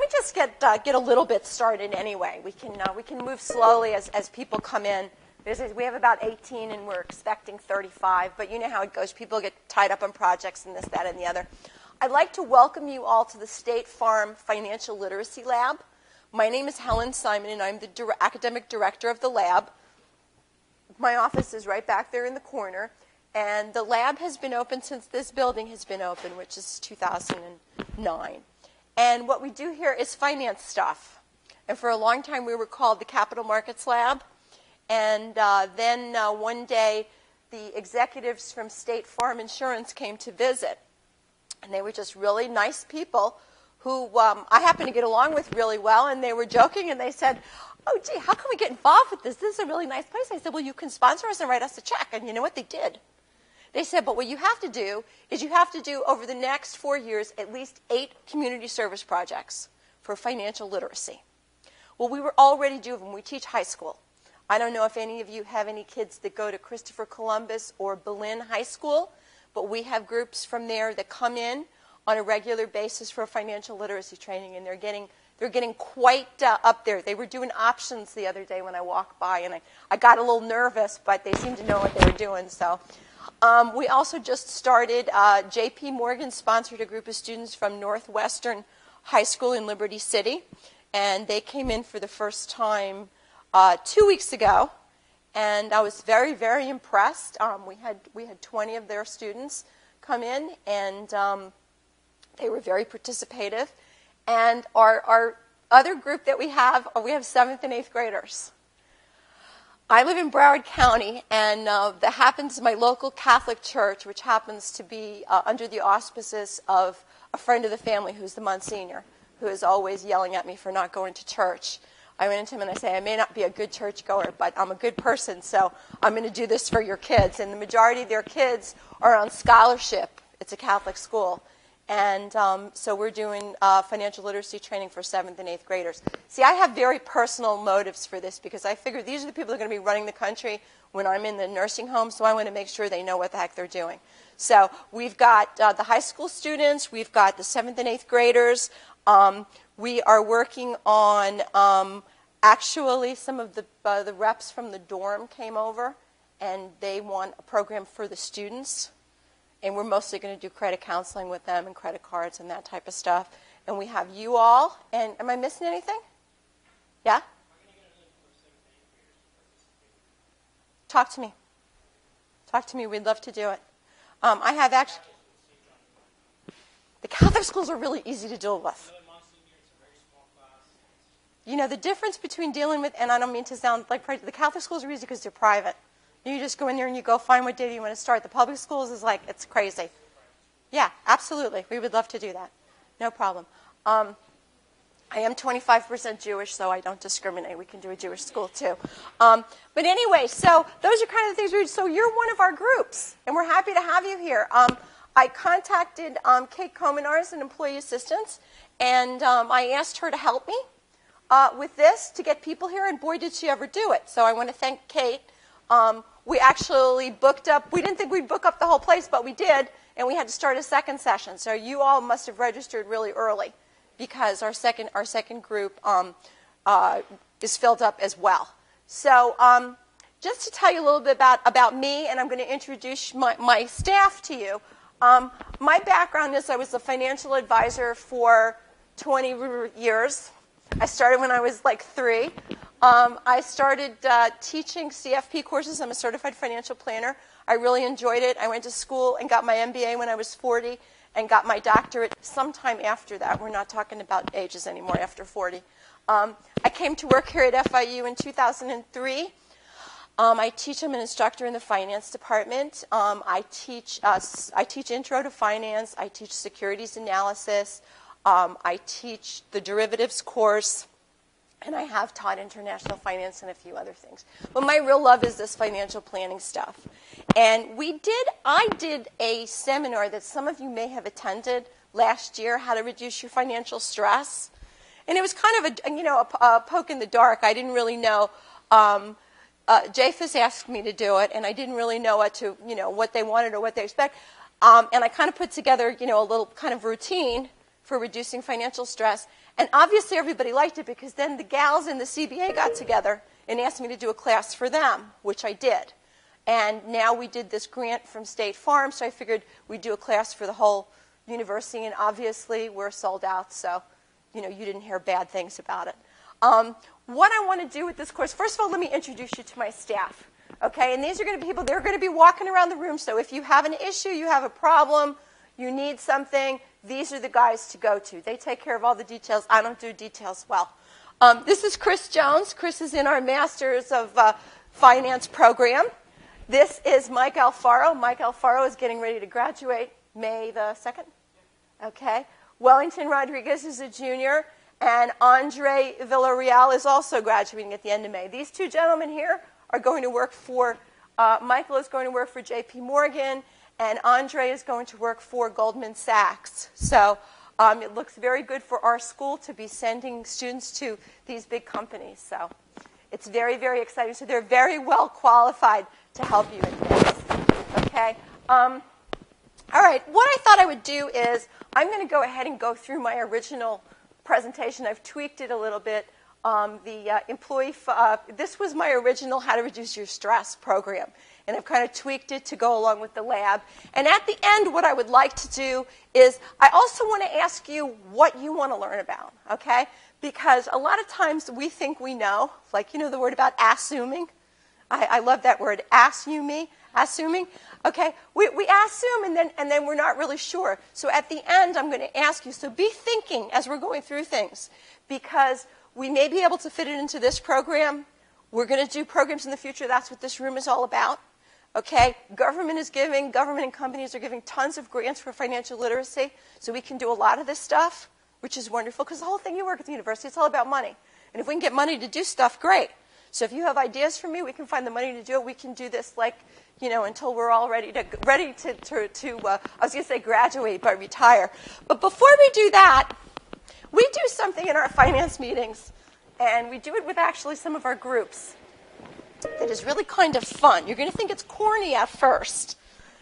just get a little bit started anyway. We can move slowly as people come in. We have about 18, and we're expecting 35. But you know how it goes. People get tied up on projects and this, that, and the other. I'd like to welcome you all to the State Farm Financial Literacy Lab. My name is Helen Simon, and I'm the academic director of the lab. My office is right back there in the corner. And the lab has been open since this building has been open, which is 2009. And what we do here is finance stuff. And for a long time, we were called the Capital Markets Lab. And then one day, the executives from State Farm Insurance came to visit. And they were just really nice people who I happened to get along with really well. And they were joking, and they said, "Oh, gee, how can we get involved with this? This is a really nice place." I said, "Well, you can sponsor us and write us a check." And you know what? They did. They said, "But what you have to do is you have to do over the next 4 years at least 8 community service projects for financial literacy." Well, we were already doing them. We teach high school. I don't know if any of you have any kids that go to Christopher Columbus or Berlin High School, but we have groups from there that come in on a regular basis for financial literacy training, and they're getting quite up there. They were doing options the other day when I walked by, and I got a little nervous, but they seemed to know what they were doing. So we also just started, J.P. Morgan sponsored a group of students from Northwestern High School in Liberty City, and they came in for the first time 2 weeks ago, and I was very, very impressed. We had 20 of their students come in, and they were very participative. And our other group that we have 7th and 8th graders. I live in Broward County, and that happens my local Catholic church, which happens to be under the auspices of a friend of the family who's the Monsignor, who is always yelling at me for not going to church. I went into him and I say, "I may not be a good churchgoer, but I'm a good person, so I'm going to do this for your kids." And the majority of their kids are on scholarship. It's a Catholic school. And so we're doing financial literacy training for 7th and 8th graders. See, I have very personal motives for this because I figure these are the people who are going to be running the country when I'm in the nursing home, so I want to make sure they know what the heck they're doing. So we've got the high school students. We've got the 7th and 8th graders. We are working on actually some of the reps from the dorm came over, and they want a program for the students. And we're mostly going to do credit counseling with them and credit cards and that type of stuff. And we have you all. And am I missing anything? Yeah? Talk to me. Talk to me. We'd love to do it. I have actually... The Catholic schools are really easy to deal with. You know, the difference between dealing with, and I don't mean to sound like, the Catholic schools are easy because they're private. You just go in there and you go find what day you want to start. The public schools is like, it's crazy. Yeah, absolutely. We would love to do that. No problem. I am 25% Jewish, so I don't discriminate. We can do a Jewish school, too. But anyway, so those are kind of the things we do. So you're one of our groups, and we're happy to have you here. I contacted Kate Komenars, an employee assistant, and I asked her to help me with this to get people here, and boy, did she ever do it. So I want to thank Kate. We actually booked up, we didn't think we'd book up the whole place, but we did, and we had to start a second session. So you all must have registered really early because our second group is filled up as well. So just to tell you a little bit about me, and I'm going to introduce my staff to you. My background is I was a financial advisor for 20 years. I started when I was like 3. I started teaching CFP courses. I'm a certified financial planner. I really enjoyed it. I went to school and got my MBA when I was 40 and got my doctorate sometime after that. We're not talking about ages anymore after 40. I came to work here at FIU in 2003. I teach. I'm an instructor in the finance department. I teach intro to finance. I teach securities analysis. I teach the derivatives course. And I have taught international finance and a few other things. But my real love is this financial planning stuff. And I did a seminar that some of you may have attended last year, How to Reduce Your Financial Stress. And it was kind of a poke in the dark. I didn't really know. JAFIS asked me to do it, and I didn't really know what they wanted or what they expect. And I kind of put together, a little kind of routine for reducing financial stress. And obviously everybody liked it because then the gals in the CBA got together and asked me to do a class for them, which I did. And now we did this grant from State Farm, so I figured we'd do a class for the whole university, and obviously we're sold out, so you didn't hear bad things about it. What I want to do with this course, first of all, let me introduce you to my staff. Okay, and these are going to be people, they're going to be walking around the room, so if you have an issue, you have a problem, you need something, these are the guys to go to. They take care of all the details. I don't do details well. This is Chris Jones. Chris is in our Masters of Finance program. This is Mike Alfaro. Mike Alfaro is getting ready to graduate May the 2nd. Okay. Wellington Rodriguez is a junior, and Andre Villarreal is also graduating at the end of May. These two gentlemen here are going to work for, Michael is going to work for J.P. Morgan, and Andre is going to work for Goldman Sachs. So it looks very good for our school to be sending students to these big companies. So it's very, very exciting. So they're very well qualified to help you in this. Okay. All right. What I thought I would do is I'm going to go ahead and go through my original presentation. I've tweaked it a little bit. This was my original How to Reduce Your Stress program. And I've kind of tweaked it to go along with the lab. And at the end, what I would like to do is I also want to ask you what you want to learn about, okay? Because a lot of times we think we know, like the word about assuming. I love that word, assuming. Okay, we assume and then we're not really sure. So at the end, I'm going to ask you, so be thinking as we're going through things, because we may be able to fit it into this program. We're going to do programs in the future. That's what this room is all about. Okay, government and companies are giving tons of grants for financial literacy, so we can do a lot of this stuff, which is wonderful, because the whole thing you work at the university, it's all about money. And if we can get money to do stuff, great. So if you have ideas for me, we can find the money to do it. We can do this until we're all ready to I was going to say graduate, but retire. But before we do that, we do something in our finance meetings, and we do it with actually some of our groups that is really kind of fun. You're going to think it's corny at first.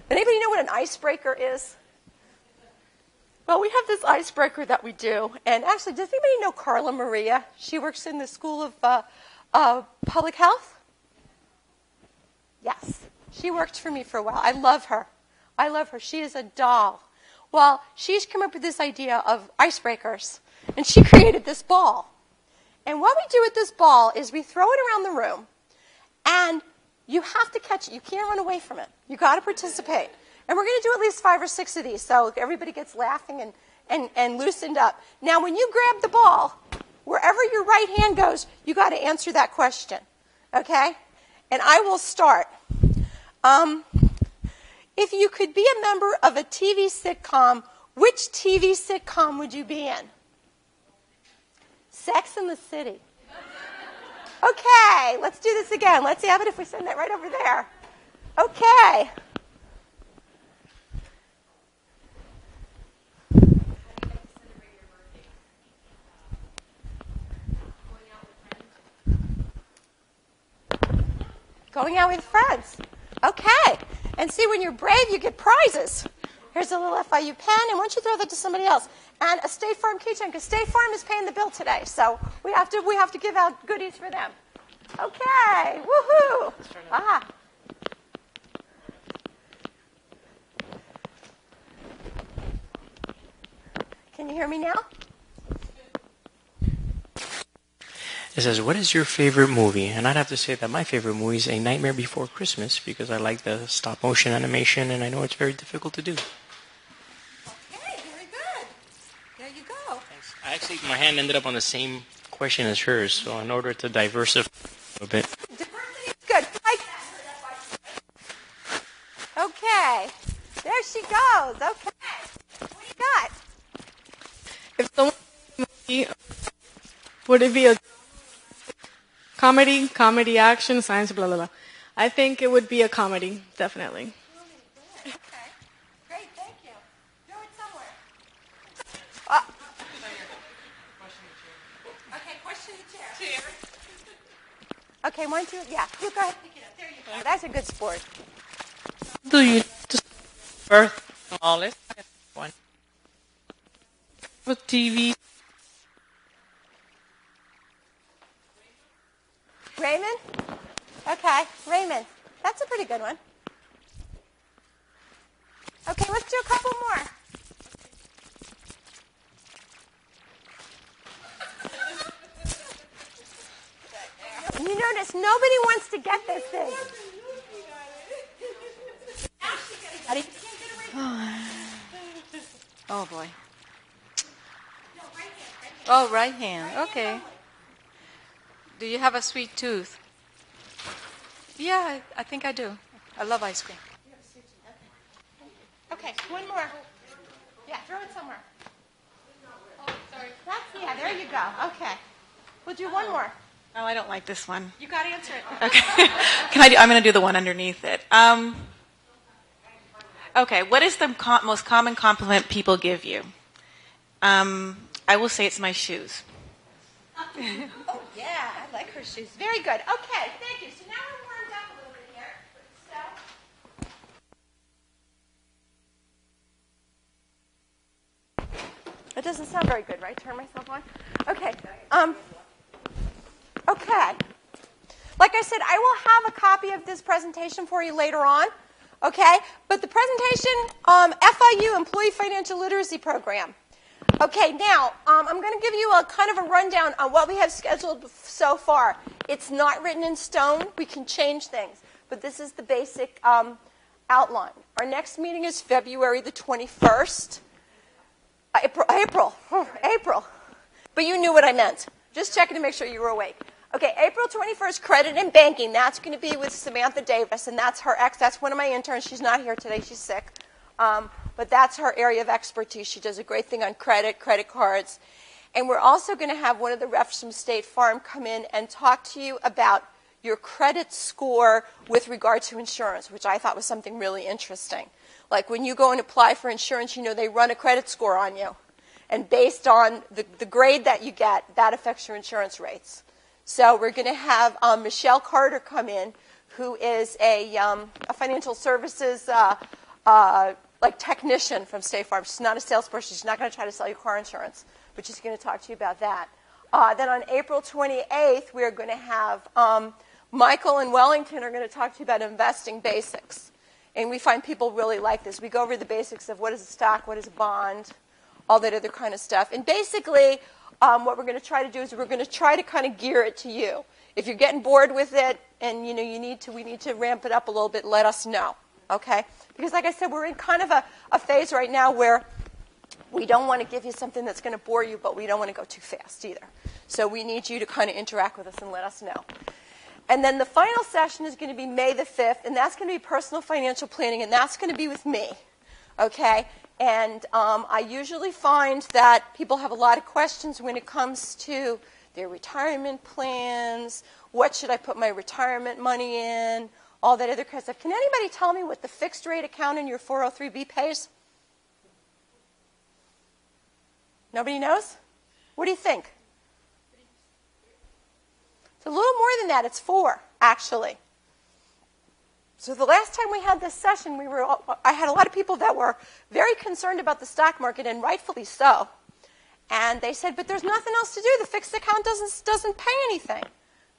But anybody know what an icebreaker is? Well, we have this icebreaker that we do. And actually, does anybody know Carla Maria? She works in the School of Public Health. Yes. She worked for me for a while. I love her. She is a doll. Well, she's come up with this idea of icebreakers. And she created this ball. And what we do with this ball is we throw it around the room. And you have to catch it. You can't run away from it. You've got to participate. And we're going to do at least 5 or 6 of these so everybody gets laughing and loosened up. Now, when you grab the ball, wherever your right hand goes, you got to answer that question. Okay? And I will start. If you could be a member of a TV sitcom, which TV sitcom would you be in? Sex and the City. Okay, let's do this again. Let's see, how about if we send that right over there? Okay. Going out with friends. Okay. And see, when you're brave, you get prizes. Here's a little FIU pen, and why don't you throw that to somebody else? And a State Farm keychain, because State Farm is paying the bill today, so we have to give out goodies for them. Okay, woohoo! Ah. Can you hear me now? It says, what is your favorite movie? And I'd have to say that my favorite movie is A Nightmare Before Christmas, because I like the stop-motion animation, and I know it's very difficult to do. Okay, very good. There you go. Thanks. Actually, my hand ended up on the same question as hers, so in order to diversify a bit. Diversity is good. Okay, there she goes. Okay, what do you got? If someone movie, would it be a comedy, action, science, blah, blah, blah? I think it would be a comedy, definitely. Okay, great, thank you. Throw it somewhere. Okay, question the chair. Okay, 1, 2, yeah, you go ahead, pick it up. There you go. That's a good sport. Do you just birth knowledge? One. But TV. Raymond? Okay, Raymond. That's a pretty good one. Okay, let's do a couple more. You notice nobody wants to get this thing. Oh, boy. Oh, right hand. Okay. Do you have a sweet tooth? Yeah, I think I do. I love ice cream. Okay, one more. Yeah, throw it somewhere. Oh, sorry. Yeah, there you go. Okay. We'll do one more. Oh, I don't like this one. You got to answer it. Okay. I'm going to do the one underneath it. Okay, what is the most common compliment people give you? I will say it's my shoes. Oh, yeah, I like her shoes. Very good. Okay, thank you. So now we're warmed up a little bit here. It doesn't sound very good, right? Turn myself on. Okay. Okay. Like I said, I will have a copy of this presentation for you later on. Okay? But the presentation, FIU, Employee Financial Literacy Program. Okay, now, I'm going to give you a kind of a rundown on what we have scheduled so far. It's not written in stone. We can change things. But this is the basic outline. Our next meeting is February the 21st. April. But you knew what I meant. Just checking to make sure you were awake. Okay, April 21st, credit and banking. That's going to be with Samantha Davis, and that's her that's one of my interns. She's not here today. She's sick. But that's her area of expertise. She does a great thing on credit cards. And we're also going to have one of the reps from State Farm come in and talk to you about your credit score with regard to insurance, which I thought was something really interesting. Like when you go and apply for insurance, they run a credit score on you. And based on the grade that you get, that affects your insurance rates. So we're going to have Michelle Carter come in, who is a financial services technician from State Farm. She's not a salesperson. She's not going to try to sell you car insurance, but she's going to talk to you about that. Then on April 28th, we are going to have Michael and Wellington are going to talk to you about investing basics. And we find people really like this. We go over the basics of what is a stock, what is a bond, all that other kind of stuff. And basically, what we're going to try to do is we're going to try to kind of gear it to you. If you're getting bored with it and we need to ramp it up a little bit, let us know, okay? Because like I said, we're in kind of a phase right now where we don't want to give you something that's going to bore you, but we don't want to go too fast either. So we need you to kind of interact with us and let us know. And then the final session is going to be May the 5th, and that's going to be personal financial planning, and that's going to be with me, okay? And I usually find that people have a lot of questions when it comes to their retirement plans, what should I put my retirement money in, all that other kind of stuff. Can anybody tell me what the fixed rate account in your 403B pays? Nobody knows? What do you think? It's a little more than that. It's 4, actually. So the last time we had this session, I had a lot of people that were very concerned about the stock market, and rightfully so. And they said, but there's nothing else to do. The fixed account doesn't pay anything.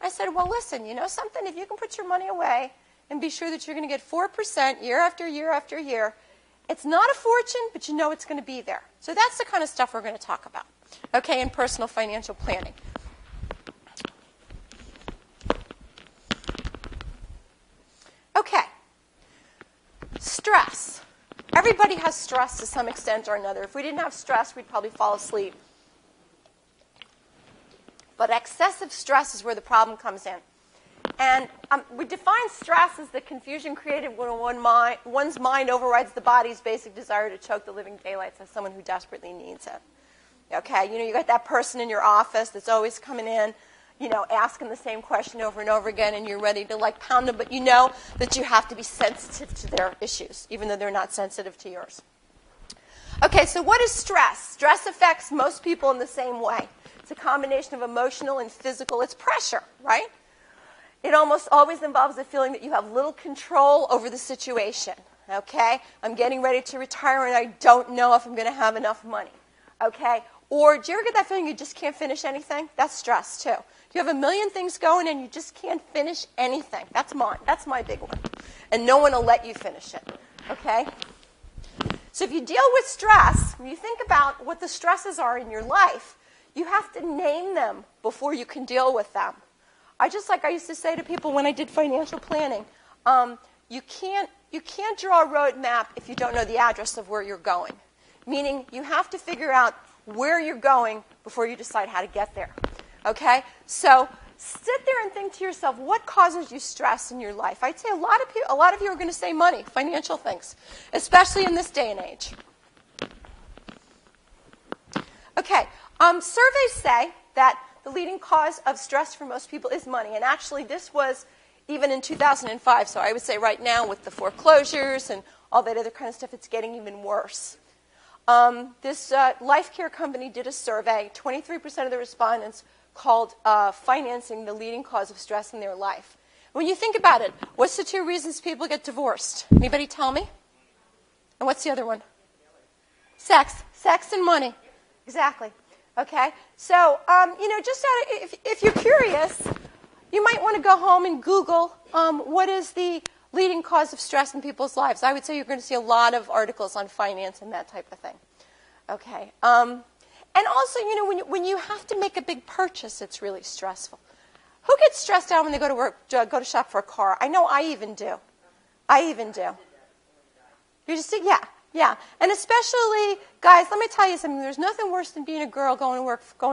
I said, well, listen, you know something? If you can put your money away and be sure that you're going to get 4% year after year after year, it's not a fortune, but you know it's going to be there. So that's the kind of stuff we're going to talk about, okay, in personal financial planning. Okay. Stress. Everybody has stress to some extent or another. If we didn't have stress, we'd probably fall asleep. But excessive stress is where the problem comes in. And we define stress as the confusion created when one's mind overrides the body's basic desire to choke the living daylights as someone who desperately needs it. Okay, you got that person in your office that's always coming in, asking the same question over and over again, and you're ready to pound them, but you know that you have to be sensitive to their issues, even though they're not sensitive to yours. Okay, so what is stress? Stress affects most people in the same way. It's a combination of emotional and physical. It's pressure, right? It almost always involves the feeling that you have little control over the situation. Okay? I'm getting ready to retire and I don't know if I'm going to have enough money. Okay? Or do you ever get that feeling you just can't finish anything? That's stress too. You have a million things going and you just can't finish anything. That's mine. That's my big one. And no one will let you finish it. Okay? So if you deal with stress, when you think about what the stresses are in your life, you have to name them before you can deal with them. I used to say to people when I did financial planning, you can't draw a road map if you don't know the address of where you're going. Meaning you have to figure out where you're going before you decide how to get there. Okay? So sit there and think to yourself, what causes you stress in your life? I'd say a lot of you are going to say money, financial things, especially in this day and age. Okay, surveys say that the leading cause of stress for most people is money. And actually, this was even in 2005. So I would say right now with the foreclosures and all that other kind of stuff, it's getting even worse. This life care company did a survey. 23% of the respondents called financing the leading cause of stress in their life. When you think about it, what's the two reasons people get divorced? Anybody tell me? And what's the other one? Sex. Sex and money. Exactly. Okay? So, if you're curious, you might want to go home and Google what is the leading cause of stress in people's lives. I would say you're going to see a lot of articles on finance and that type of thing. Okay. And also, when you have to make a big purchase, it's really stressful. Who gets stressed out when they go to shop for a car? I know I even do. You just think, yeah. And especially, guys, let me tell you something. There's nothing worse than being a girl going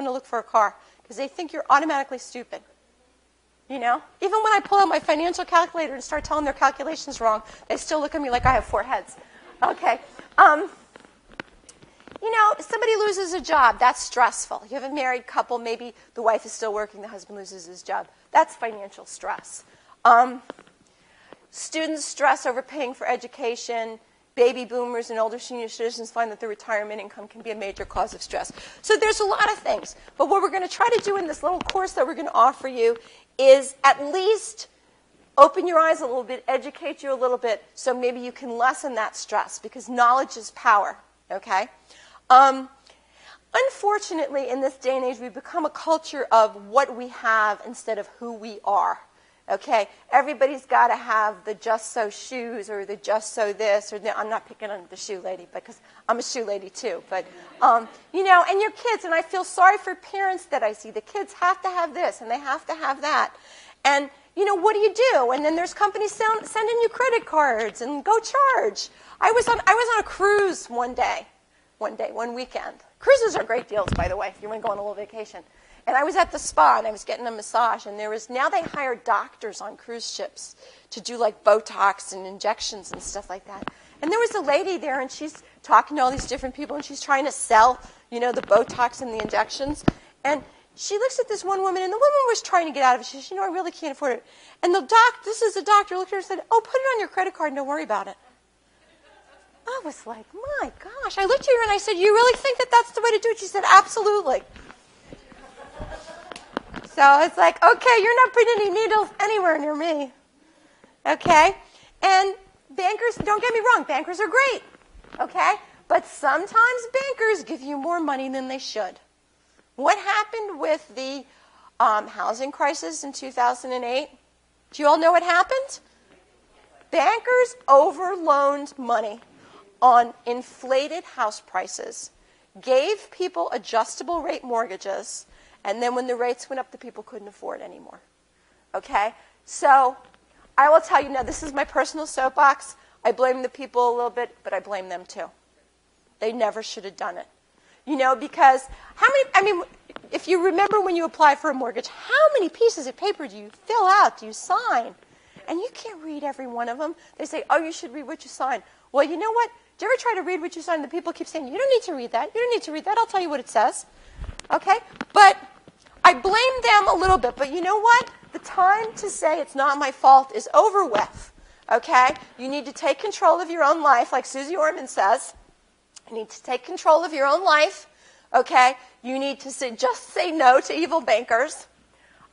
to look for a car because they think you're automatically stupid. Even when I pull out my financial calculator and start telling their calculations wrong, they still look at me like I have 4 heads. Okay. Somebody loses a job. That's stressful. You have a married couple. Maybe the wife is still working. The husband loses his job. That's financial stress. Students stress over paying for education. Baby boomers and older senior citizens find that their retirement income can be a major cause of stress. So there's a lot of things. But what we're going to try to do in this little course that we're going to offer you is at least open your eyes a little bit, educate you a little bit, so maybe you can lessen that stress, because knowledge is power, okay? Unfortunately, in this day and age, we've become a culture of what we have instead of who we are, okay? Everybody's got to have the just-so shoes or the just-so this or the, I'm not picking on the shoe lady because I'm a shoe lady too, but, and your kids, and I feel sorry for parents that I see. The kids have to have this and they have to have that. And, what do you do? And then there's companies sending you credit cards and go charge. I was on a cruise one weekend. Cruises are great deals, by the way, if you want to go on a little vacation. And I was at the spa, and I was getting a massage, and now they hire doctors on cruise ships to do, like, Botox and injections and stuff like that. And there was a lady there, and she's talking to all these different people, and she's trying to sell, the Botox and the injections. And she looks at this one woman, and the woman was trying to get out of it. She said, I really can't afford it. And this is the doctor, looked at her and said, oh, put it on your credit card and don't worry about it. I was like, my gosh. I looked at her and I said, you really think that that's the way to do it? She said, absolutely. So it's like, okay, you're not putting any needles anywhere near me. Okay? And bankers, don't get me wrong, bankers are great. Okay? But sometimes bankers give you more money than they should. What happened with the housing crisis in 2008? Do you all know what happened? Bankers overloaned money on inflated house prices, gave people adjustable rate mortgages, and then when the rates went up, the people couldn't afford anymore. Okay? So I will tell you now, this is my personal soapbox. I blame the people a little bit, but I blame them too. They never should have done it. Because if you remember when you apply for a mortgage, how many pieces of paper do you fill out, do you sign? And you can't read every one of them. They say, oh, you should read what you sign. Well, you know what? Do you ever try to read what you sign? The people keep saying, you don't need to read that. You don't need to read that. I'll tell you what it says. Okay? But I blame them a little bit. But you know what? The time to say it's not my fault is over with. Okay? You need to take control of your own life, like Susie Orman says. You need to take control of your own life. Okay? You need to just say no to evil bankers.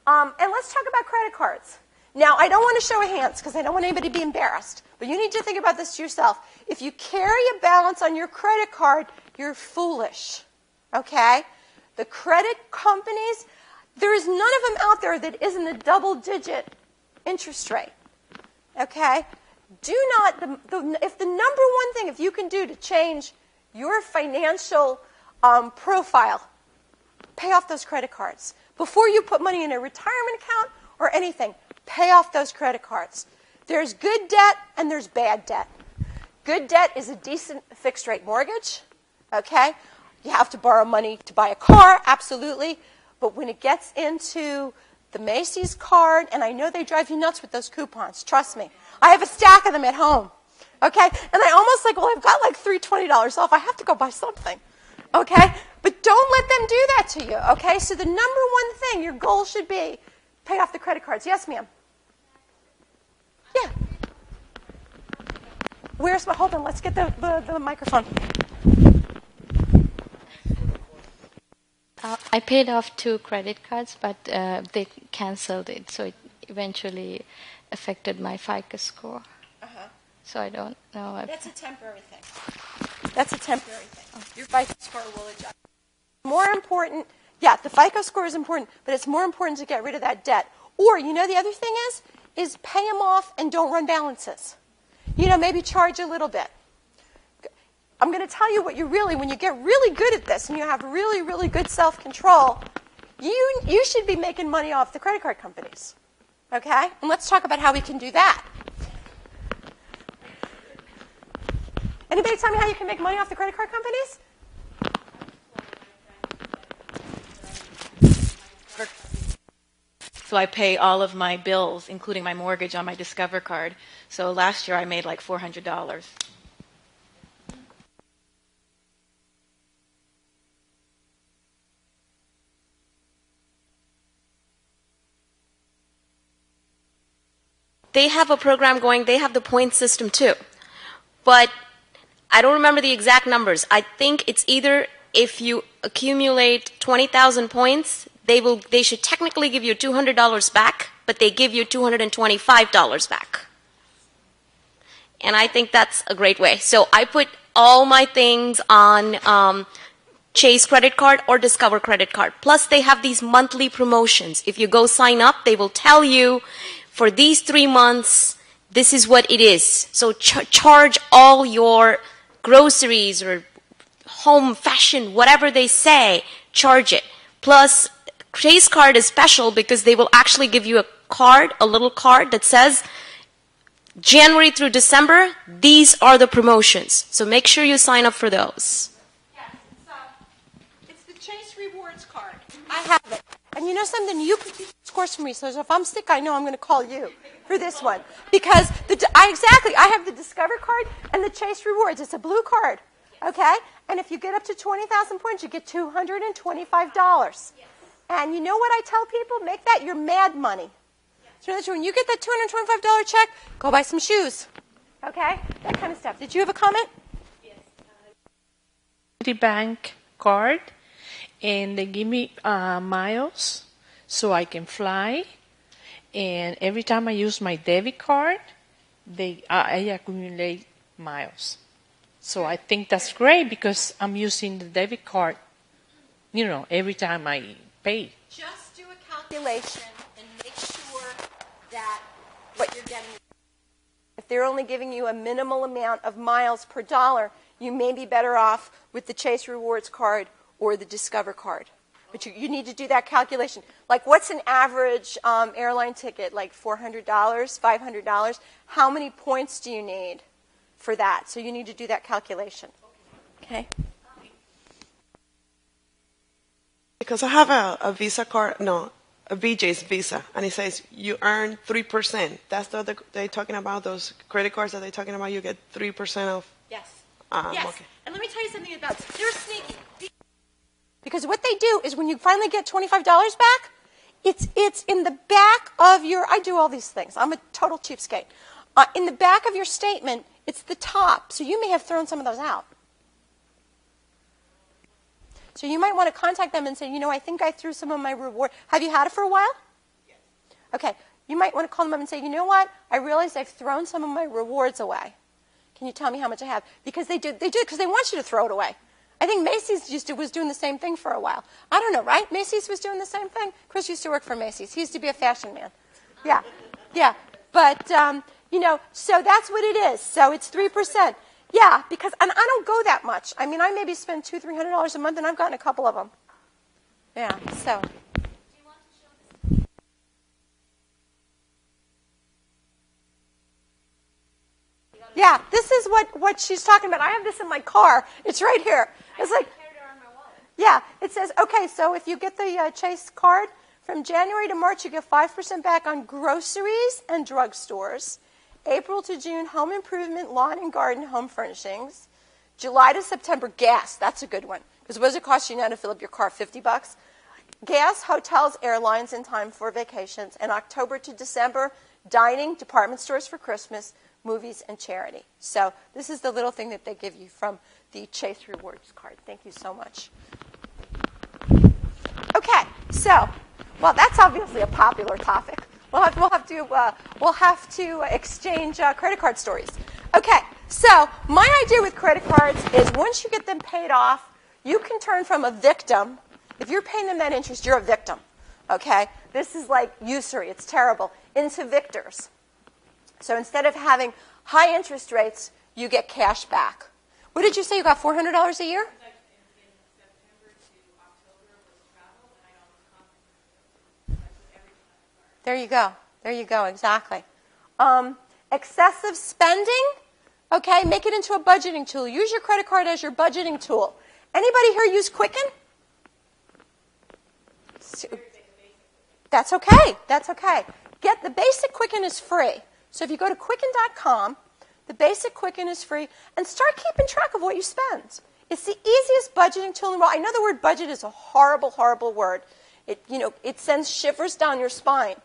And let's talk about credit cards. Now, I don't want to show of hands because I don't want anybody to be embarrassed. But you need to think about this to yourself. If you carry a balance on your credit card, you're foolish. Okay? The credit companies, there is none of them out there that isn't a double-digit interest rate. Okay? Do not, if the number one thing, if you can do to change your financial profile, pay off those credit cards. Before you put money in a retirement account or anything, pay off those credit cards. There's good debt and there's bad debt. Good debt is a decent fixed rate mortgage, okay? You have to borrow money to buy a car, absolutely. But when it gets into the Macy's card, and I know they drive you nuts with those coupons, trust me. I have a stack of them at home, okay? And I almost like, well, I've got like $320 off. I have to go buy something, okay? But don't let them do that to you, okay? So the number one thing, your goal should be, pay off the credit cards. Yes, ma'am? Yeah. Where's my, hold on, let's get the microphone. I paid off 2 credit cards, but they canceled it, so it eventually affected my FICO score. So I don't know if... That's a temporary thing. That's a temporary thing. Your FICO score will adjust. More important, yeah, the FICO score is important, but it's more important to get rid of that debt. Or, you know, the other thing is pay them off and don't run balances. You know, maybe charge a little bit. I'm going to tell you what you really, when you get really good at this and you have really, really good self-control, you should be making money off the credit card companies. Okay? And let's talk about how we can do that. Anybody tell me how you can make money off the credit card companies? So I pay all of my bills, including my mortgage, on my Discover card. So last year I made like $400. They have a program going, they have the point system too. But I don't remember the exact numbers. I think it's either if you accumulate 20,000 points, they should technically give you $200 back, but they give you $225 back. And I think that's a great way. So I put all my things on Chase credit card or Discover credit card. Plus they have these monthly promotions. If you go sign up, they will tell you for these 3 months, this is what it is. So charge all your groceries or home fashion, whatever they say, charge it. Plus, Chase card is special because they will actually give you a card, a little card that says, January through December, these are the promotions. So make sure you sign up for those. Yes, it's the Chase Rewards card. I have it. And you know something? You can keep scores for me. So if I'm sick, I know I'm going to call you for this one. Because I have the Discover card and the Chase Rewards. It's a blue card. Okay? And if you get up to 20,000 points, you get $225. And you know what I tell people? Make that your mad money. So when you get that $225 check, go buy some shoes. Okay? That kind of stuff. Did you have a comment? Yes. Bank card, and they give me miles so I can fly. And every time I use my debit card, I accumulate miles. So I think that's great because I'm using the debit card, you know, every time I pay. Just do a calculation and make sure that what you're getting, if they're only giving you a minimal amount of miles per dollar, you may be better off with the Chase Rewards card or the Discover card. But you need to do that calculation. Like, what's an average airline ticket? Like $400, $500? How many points do you need for that? So you need to do that calculation. Okay? Because I have a Visa card, no, a BJ's Visa, and it says you earn 3%. That's what they're talking about, those credit cards that they're talking about, you get 3% off? Yes. Yes. Okay. And let me tell you something about, they're sneaky. Because what they do is when you finally get $25 back, it's in the back of your, I do all these things. I'm a total cheapskate. In the back of your statement, it's the top. So you may have thrown some of those out. So you might want to contact them and say, you know, I think I threw some of my reward. Have you had it for a while? Yes. Okay. You might want to call them up and say, you know what? I realized I've thrown some of my rewards away. Can you tell me how much I have? Because they do it because they want you to throw it away. I think Macy's was doing the same thing for a while. I don't know, right? Macy's was doing the same thing? Chris used to work for Macy's. He used to be a fashion man. Yeah, yeah. But, so that's what it is. So it's 3%. Yeah, because, and I don't go that much. I mean, I maybe spend $200, $300 a month, and I've gotten a couple of them. Yeah, so. Yeah, this is what she's talking about. I have this in my car. It's right here. It's like, yeah, it says, okay, so if you get the Chase card, from January to March, you get 5% back on groceries and drugstores. April to June, home improvement, lawn and garden, home furnishings. July to September, gas. That's a good one. Because what does it cost you now to fill up your car? $50? Gas, hotels, airlines in time for vacations. And October to December, dining, department stores for Christmas, movies, and charity. So this is the little thing that they give you from the Chase Rewards card. Thank you so much. Okay, so, well, that's obviously a popular topic. We'll have to exchange credit card stories. Okay, so my idea with credit cards is once you get them paid off, you can turn from a victim. If you're paying them that interest, you're a victim. Okay, this is like usury. It's terrible. Into victors. So instead of having high interest rates, you get cash back. What did you say? You got $400 a year? There you go. There you go. Exactly. Excessive spending. Okay, make it into a budgeting tool. Use your credit card as your budgeting tool. Anybody here use Quicken? That's okay. That's okay. Get the basic Quicken is free. So if you go to quicken.com, the basic Quicken is free, and start keeping track of what you spend. It's the easiest budgeting tool in the world. I know the word budget is a horrible, horrible word. It sends shivers down your spine.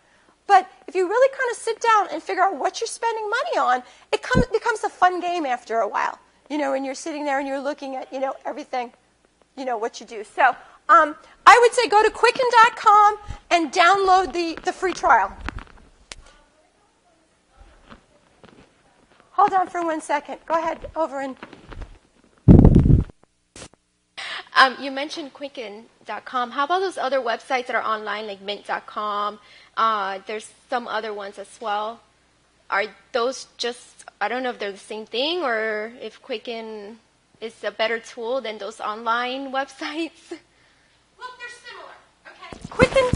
But if you really kind of sit down and figure out what you're spending money on, it becomes a fun game after a while. When you're sitting there and you're looking at, everything, what you do. So I would say go to quicken.com and download the free trial. Hold on for 1 second. Go ahead, over and... You mentioned quicken.com. How about those other websites that are online, like mint.com? There's some other ones as well. Are those just, I don't know if they're the same thing or if Quicken is a better tool than those online websites? Well, they're similar. Okay. Quicken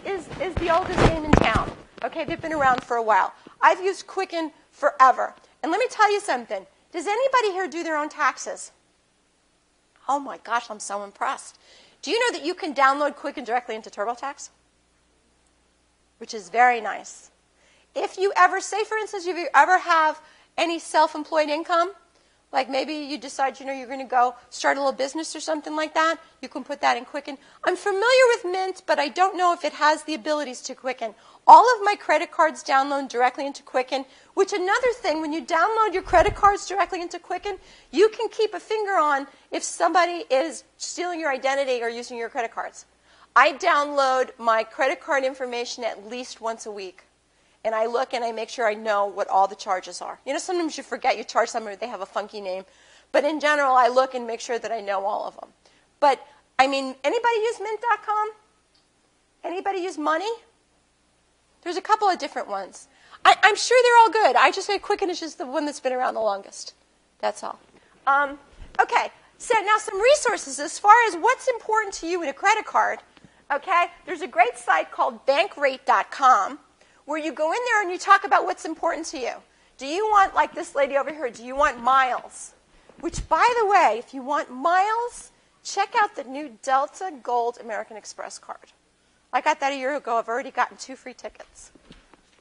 is the oldest game in town. Okay, they've been around for a while. I've used Quicken forever. And let me tell you something. Does anybody here do their own taxes? Oh my gosh, I'm so impressed. Do you know that you can download Quicken directly into TurboTax? Which is very nice. If you ever, say for instance, if you ever have any self-employed income, like maybe you decide, you're going to go start a little business or something like that, you can put that in Quicken. I'm familiar with Mint, but I don't know if it has the abilities to Quicken. All of my credit cards download directly into Quicken, which another thing, when you download your credit cards directly into Quicken, you can keep a finger on if somebody is stealing your identity or using your credit cards. I download my credit card information at least once a week. And I look and I make sure I know what all the charges are. Sometimes you forget you charge somebody, they have a funky name. But in general, I look and make sure that I know all of them. But, anybody use mint.com? Anybody use Money? There's a couple of different ones. I'm sure they're all good. I just say Quicken is just the one that's been around the longest. That's all. Okay, so now some resources as far as what's important to you in a credit card. Okay, there's a great site called bankrate.com where you go in there and you talk about what's important to you. Do you want, like this lady over here, do you want miles? Which, by the way, if you want miles, check out the new Delta Gold American Express card. I got that a year ago. I've already gotten 2 free tickets.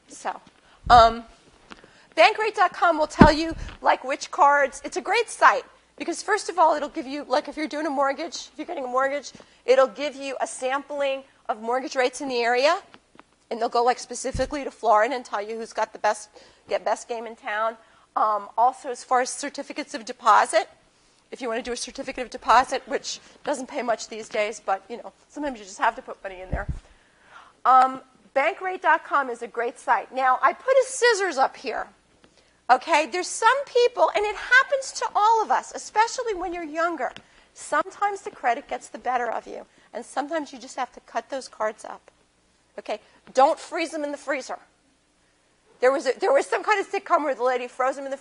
So, bankrate.com will tell you, like, which cards. It's a great site because, first of all, it'll give you, like, if you're doing a mortgage, if you're getting a mortgage, it'll give you a sampling of mortgage rates in the area. And they'll go, like, specifically to Florida and tell you who's got the best game in town. Also, as far as certificates of deposit, if you want to do a certificate of deposit, which doesn't pay much these days, but, sometimes you just have to put money in there. Bankrate.com is a great site. Now, I put a scissors up here. Okay, there's some people, and it happens to all of us, especially when you're younger. Sometimes the credit gets the better of you, and sometimes you just have to cut those cards up. Okay? Don't freeze them in the freezer. There was some kind of sitcom where the lady froze them in the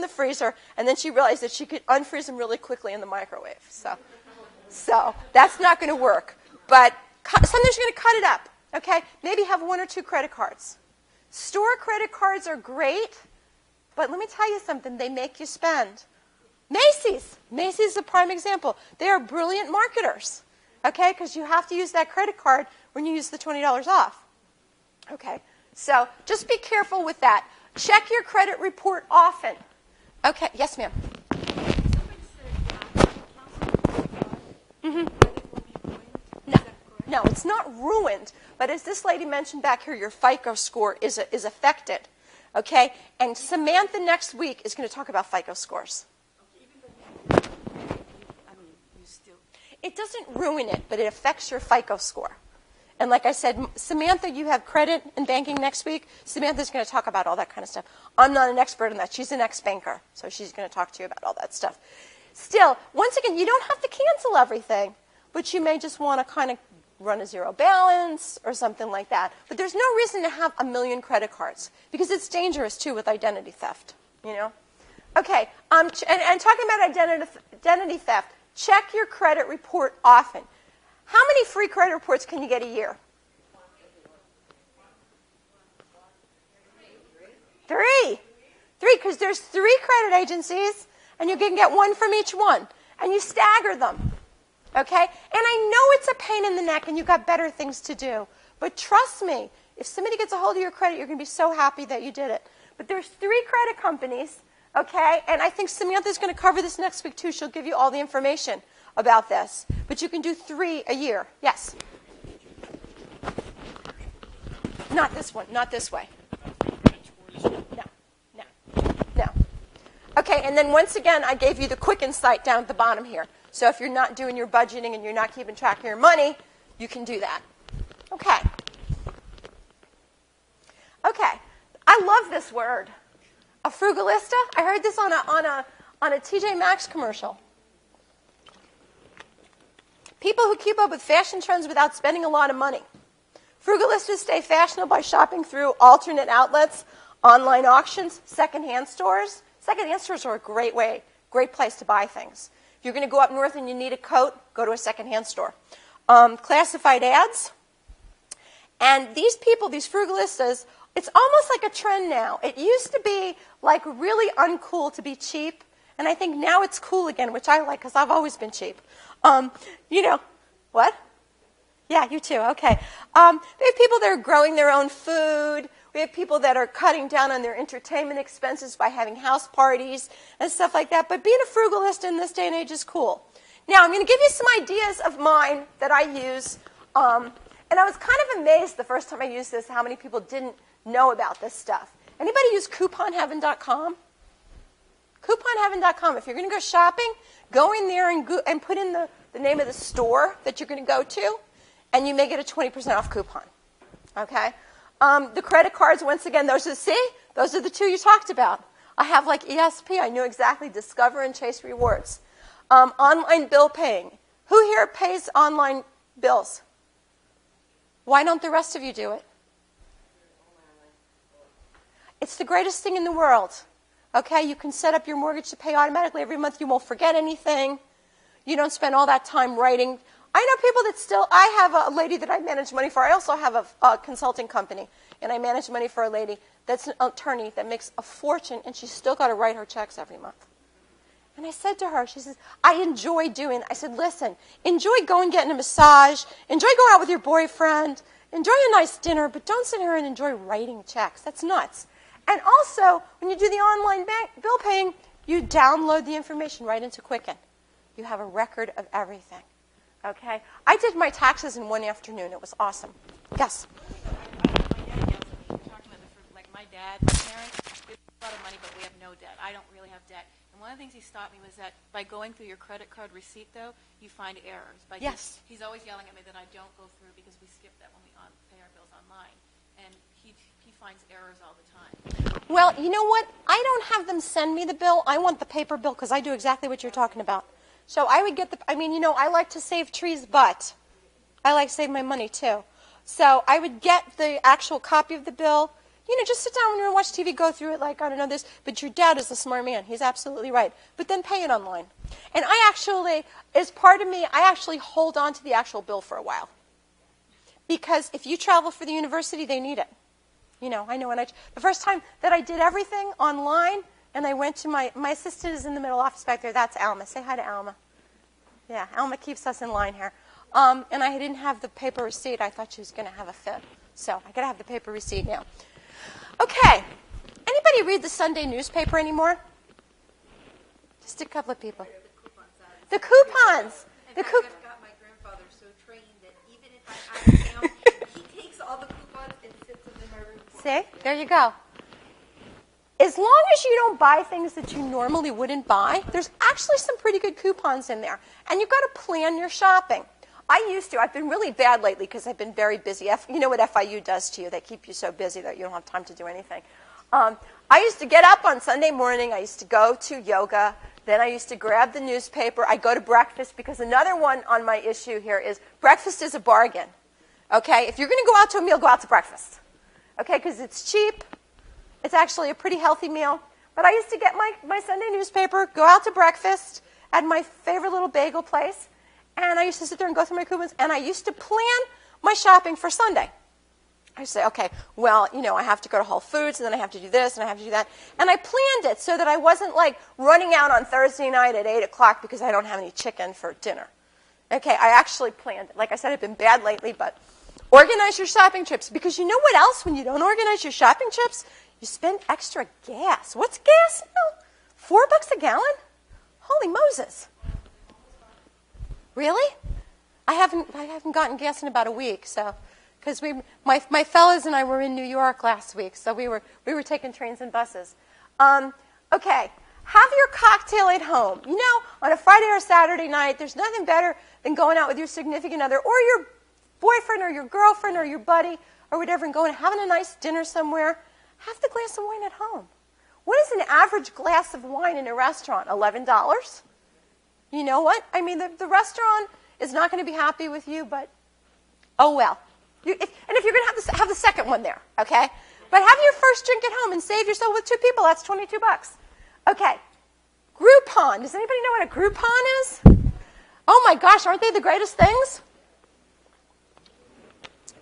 freezer, and then she realized that she could unfreeze them really quickly in the microwave. So that's not going to work. But sometimes you're going to cut it up. Okay? Maybe have 1 or 2 credit cards. Store credit cards are great, but let me tell you something. They make you spend. Macy's is a prime example. They are brilliant marketers. Okay? Because you have to use that credit card when you use the $20 off. Okay? So just be careful with that. Check your credit report often. Okay. Yes, ma'am. Mm-hmm. No, it's not ruined. But as this lady mentioned back here, your FICO score is affected. Okay? And Samantha next week is going to talk about FICO scores. It doesn't ruin it, but it affects your FICO score. And like I said, Samantha, you have credit and banking next week. Samantha's going to talk about all that kind of stuff. I'm not an expert in that. She's an ex-banker, so she's going to talk to you about all that stuff. Still, once again, you don't have to cancel everything, but you may just want to kind of run a zero balance or something like that. But there's no reason to have 1 million credit cards because it's dangerous, too, with identity theft, you know? Okay, and talking about identity theft, check your credit report often. How many free credit reports can you get a year? 3, because there's 3 credit agencies, and you can get 1 from each one, and you stagger them. Okay? And I know it's a pain in the neck, and you've got better things to do. But trust me, if somebody gets a hold of your credit, you're going to be so happy that you did it. But there's 3 credit companies, okay? And I think Samantha's going to cover this next week, too. She'll give you all the information about this. But you can do 3 a year. Yes? Not this one. Not this way. No. Okay, and then once again, I gave you the Quicken site down at the bottom here. So if you're not doing your budgeting and you're not keeping track of your money, you can do that. Okay. I love this word. A frugalista? I heard this on a TJ Maxx commercial. People who keep up with fashion trends without spending a lot of money. Frugalistas stay fashionable by shopping through alternate outlets, online auctions, secondhand stores. Secondhand stores are a great place to buy things. If you're going to go up north and you need a coat, go to a secondhand store. Classified ads. And these people, these frugalistas, it's almost like a trend now. It used to be like really uncool to be cheap, and I think now it's cool again, which I like because I've always been cheap. What? Yeah, you too. Okay. We have people that are growing their own food. We have people that are cutting down on their entertainment expenses by having house parties and stuff like that. But being a frugalist in this day and age is cool. Now, I'm going to give you some ideas of mine that I use. And I was kind of amazed the first time I used this how many people didn't know about this stuff. Anybody use couponheaven.com? Couponheaven.com. If you're going to go shopping, go in there and put in the name of the store that you're going to go to, and you may get a 20% off coupon. Okay? The credit cards, once again, those are the 2 you talked about. I have like ESP. I knew exactly Discover and Chase Rewards. Online bill paying. Who here pays online bills? Why don't the rest of you do it? It's the greatest thing in the world. Okay, you can set up your mortgage to pay automatically every month. You won't forget anything. You don't spend all that time writing. I know people that still, I have a lady that I manage money for. I also have a consulting company, and I manage money for a lady that's an attorney that makes a fortune, and she's still got to write her checks every month. And I said to her, she says, I enjoy doing it. I said, listen, enjoy going getting a massage, enjoy going out with your boyfriend, enjoy a nice dinner, but don't sit here and enjoy writing checks. That's nuts. And also, when you do the online bill paying, you download the information right into Quicken. You have a record of everything. Okay? I did my taxes in one afternoon. It was awesome. Yes? My dad, my parents, we have a lot of money, but we have no debt. I don't really have debt. And one of the things he taught me was that by going through your credit card receipt, though, you find errors. Yes. He's always yelling at me that I don't go through because we skip that when we pay our bills online. And he finds errors all the time. Well, you know what? I don't have them send me the bill. I want the paper bill because I do exactly what you're talking about. So I would get I like to save trees, but I like to save my money too. So I would get the actual copy of the bill. Just sit down when you're watch TV, go through it like, I don't know this. But your dad is a smart man. He's absolutely right. But then pay it online. And I actually, as part of me, I actually hold on to the actual bill for a while. Because if you travel for the university, they need it. I know the first time that I did everything online, and I went to my assistant is in the middle office back there. That's Alma. Say hi to Alma. Yeah, Alma keeps us in line here. And I didn't have the paper receipt. I thought she was going to have a fit. So I got to have the paper receipt now. Okay. Anybody read the Sunday newspaper anymore? Just a couple of people. The coupons. I've got my grandfather so trained that even if I'm out of town, he takes all the coupons and sits them in my room. See? There you go. As long as you don't buy things that you normally wouldn't buy, there's actually some pretty good coupons in there. And you've got to plan your shopping. I've been really bad lately because I've been very busy. You know what FIU does to you? They keep you so busy that you don't have time to do anything. I used to get up on Sunday morning. I used to go to yoga. Then I used to grab the newspaper. I go to breakfast because another one on my issue here is breakfast is a bargain. Okay? If you're going to go out to a meal, go out to breakfast. Okay? Because it's cheap. It's actually a pretty healthy meal. But I used to get my Sunday newspaper, go out to breakfast at my favorite little bagel place. And I used to sit there and go through my coupons, and I used to plan my shopping for Sunday. I used to say, okay, well, I have to go to Whole Foods, and then I have to do this, and I have to do that. And I planned it so that I wasn't, running out on Thursday night at 8 o'clock because I don't have any chicken for dinner. Okay, I actually planned it. Like I said, I've been bad lately, but organize your shopping trips. Because you know what else? When you don't organize your shopping trips, you spend extra gas. What's gas now? $4 a gallon? Holy Moses. Really? I haven't gotten gas in about a week, so because my fellows and I were in New York last week, so we were taking trains and buses. Okay, have your cocktail at home. On a Friday or Saturday night, there's nothing better than going out with your significant other or your boyfriend or your girlfriend or your buddy or whatever and going and having a nice dinner somewhere. Have the glass of wine at home. What is an average glass of wine in a restaurant? $11? You know what? I mean, the restaurant is not going to be happy with you, but oh well. If you're going to have the second one there, okay? But have your first drink at home and save yourself with 2 people. That's $22. Okay. Groupon. Does anybody know what a Groupon is? Oh my gosh, aren't they the greatest things?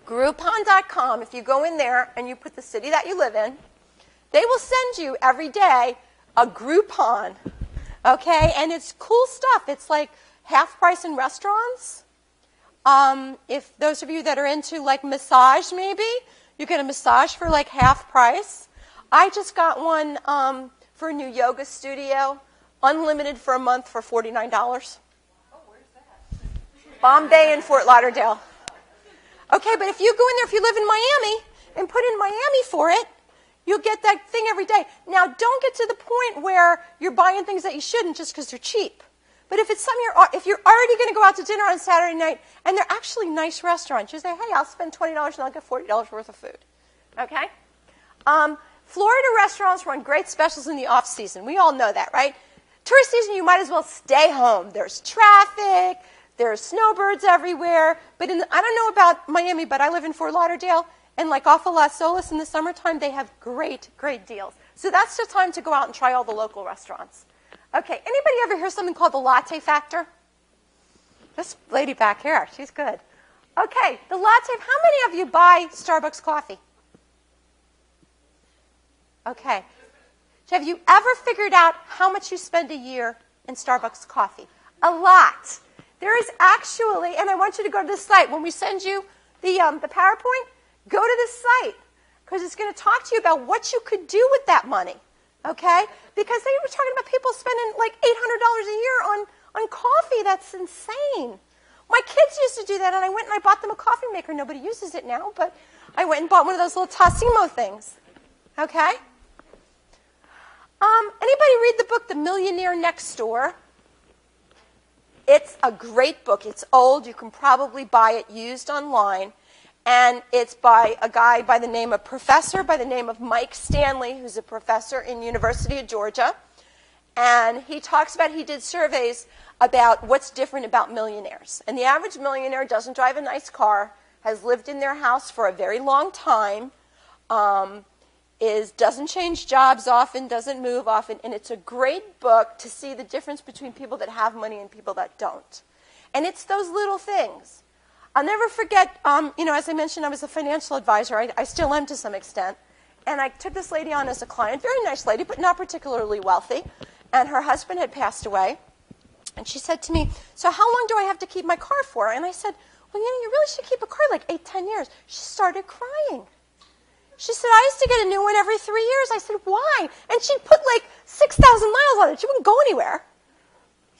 Groupon.com. If you go in there and you put the city that you live in, they will send you every day a Groupon. Okay, and it's cool stuff. It's like half price in restaurants. If those of you that are into massage, maybe you get a massage for half price. I just got one for a new yoga studio, unlimited for a month for $49. Oh, where's that? Bombay and Fort Lauderdale. Okay, but if you go in there, if you live in Miami and put in Miami for it, you'll get that thing every day. Now, don't get to the point where you're buying things that you shouldn't just because they're cheap. But if it's something if you're already going to go out to dinner on Saturday night and they're actually nice restaurants, you say, hey, I'll spend $20 and I'll get $40 worth of food. Okay? Florida restaurants run great specials in the off season. We all know that, right? Tourist season, you might as well stay home. There's traffic. There's snowbirds everywhere. But I don't know about Miami, but I live in Fort Lauderdale. And off of Las Olas in the summertime, they have great, great deals. So that's the time to go out and try all the local restaurants. Okay, anybody ever hear something called the latte factor? This lady back here, she's good. Okay, the latte, how many of you buy Starbucks coffee? Okay. So have you ever figured out how much you spend a year in Starbucks coffee? A lot. There is actually, and I want you to go to this site. When we send you the PowerPoint, go to this site because it's going to talk to you about what you could do with that money, okay? Because they were talking about people spending $800 a year on coffee. That's insane. My kids used to do that, and I went and I bought them a coffee maker. Nobody uses it now, but I went and bought one of those little Tassimo things, okay? Anybody read the book The Millionaire Next Door? It's a great book. It's old. You can probably buy it used online. And it's by a guy by the name of Mike Stanley, who's a professor in University of Georgia. And he talks about, he did surveys about what's different about millionaires. And the average millionaire doesn't drive a nice car, has lived in their house for a very long time, doesn't change jobs often, doesn't move often, and it's a great book to see the difference between people that have money and people that don't. And it's those little things. I'll never forget, as I mentioned, I was a financial advisor. I still am to some extent. And I took this lady on as a client, very nice lady, but not particularly wealthy. And her husband had passed away. And she said to me, so how long do I have to keep my car for? And I said, well, you really should keep a car like 8, 10 years. She started crying. She said, I used to get a new one every 3 years. I said, why? And she'd put like 6,000 miles on it. She wouldn't go anywhere.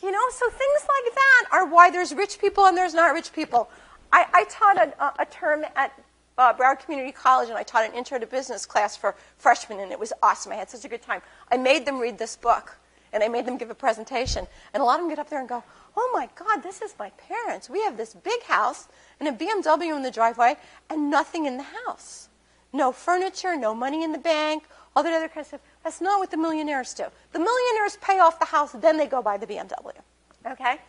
So things like that are why there's rich people and there's not rich people. I taught a term at Broward Community College, and I taught an intro to business class for freshmen, and it was awesome. I had such a good time. I made them read this book, and I made them give a presentation. And a lot of them get up there and go, oh, my God, this is my parents. We have this big house and a BMW in the driveway and nothing in the house. No furniture, no money in the bank, all that other kind of stuff. That's not what the millionaires do. The millionaires pay off the house, then they go buy the BMW. Okay?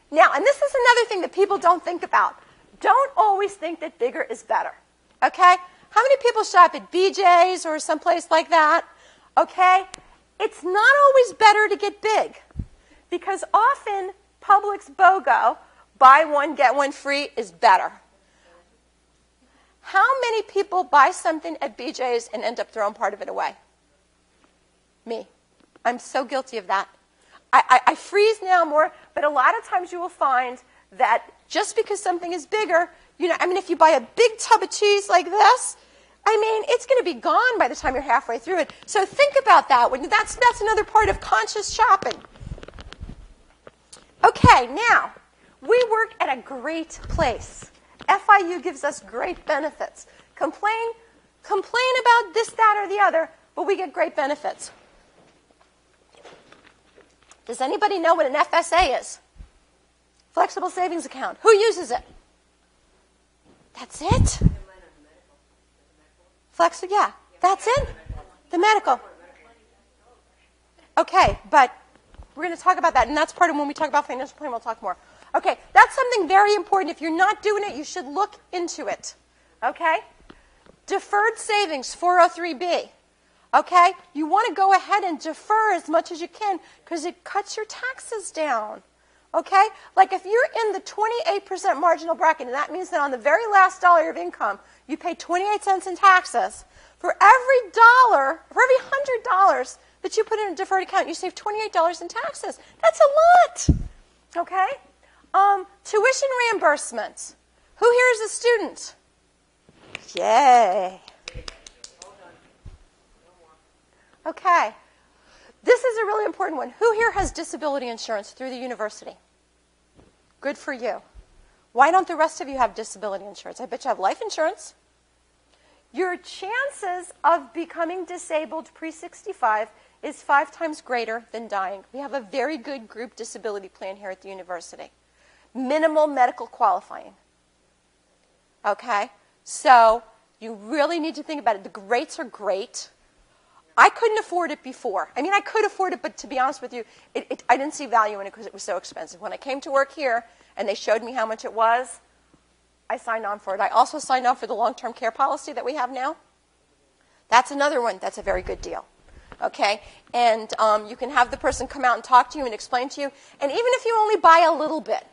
Now, and this is another thing that people don't think about. Don't always think that bigger is better. Okay? How many people shop at BJ's or someplace like that? Okay? It's not always better to get big, because often Publix BOGO, buy one, get one free, is better. How many people buy something at BJ's and end up throwing part of it away? Me. I'm so guilty of that. I freeze now more, but a lot of times you will find that just because something is bigger, if you buy a big tub of cheese like this, it's going to be gone by the time you're halfway through it. So think about that. That's another part of conscious shopping. Okay, now, we work at a great place. FIU gives us great benefits. Complain about this, that, or the other, but we get great benefits. Does anybody know what an FSA is? Flexible savings account. Who uses it? That's it? Yeah, that's it. The medical. Okay, but we're going to talk about that, and that's part of when we talk about financial planning, we'll talk more. Okay, that's something very important. If you're not doing it, you should look into it. Okay? Deferred savings, 403B. Okay? You want to go ahead and defer as much as you can because it cuts your taxes down. Okay? Like if you're in the 28% marginal bracket, and that means that on the very last dollar of income, you pay 28 cents in taxes. For every $100 that you put in a deferred account, you save $28 in taxes. That's a lot. Okay? Tuition reimbursements. Who here is a student? Yay. Okay. This is a really important one. Who here has disability insurance through the university? Good for you. Why don't the rest of you have disability insurance? I bet you have life insurance. Your chances of becoming disabled pre-65 is 5 times greater than dying. We have a very good group disability plan here at the university. Minimal medical qualifying. Okay? So you really need to think about it. The rates are great. I couldn't afford it before. I could afford it, but to be honest with you, I didn't see value in it because it was so expensive. When I came to work here and they showed me how much it was, I signed on for it. I also signed on for the long-term care policy that we have now. That's another one that's a very good deal. Okay? And you can have the person come out and talk to you and explain to you. And even if you only buy a little bit,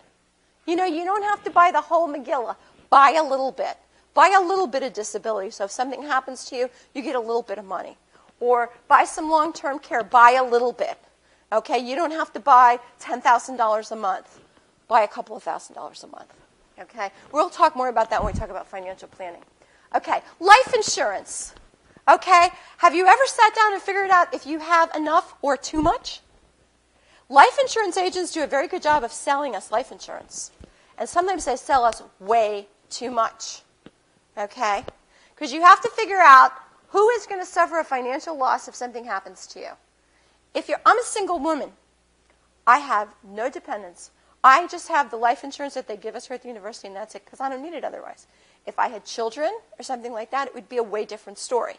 you don't have to buy the whole Megillah. Buy a little bit. Buy a little bit of disability. So if something happens to you, you get a little bit of money. Or buy some long-term care. Buy a little bit. Okay? You don't have to buy $10,000 a month. Buy a couple of $1,000s a month. Okay? We'll talk more about that when we talk about financial planning. Okay, life insurance. Okay? Have you ever sat down and figured out if you have enough or too much? Life insurance agents do a very good job of selling us life insurance. And sometimes they sell us way too much. Okay? Because you have to figure out who is going to suffer a financial loss if something happens to you. I'm a single woman. I have no dependents. I just have the life insurance that they give us here at the university, and that's it, because I don't need it otherwise. If I had children or something like that, it would be a way different story.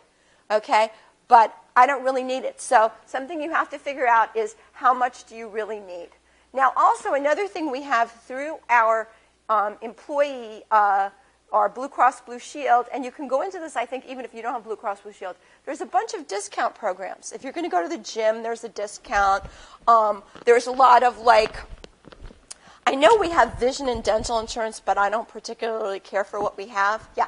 Okay? But I don't really need it. So something you have to figure out is how much do you really need? Now, also, another thing we have through our employee, our Blue Cross Blue Shield, and you can go into this, I think, even if you don't have Blue Cross Blue Shield, there's a bunch of discount programs. If you're going to go to the gym, there's a discount. There's a lot of, like, I know we have vision and dental insurance, but I don't particularly care for what we have. Yeah?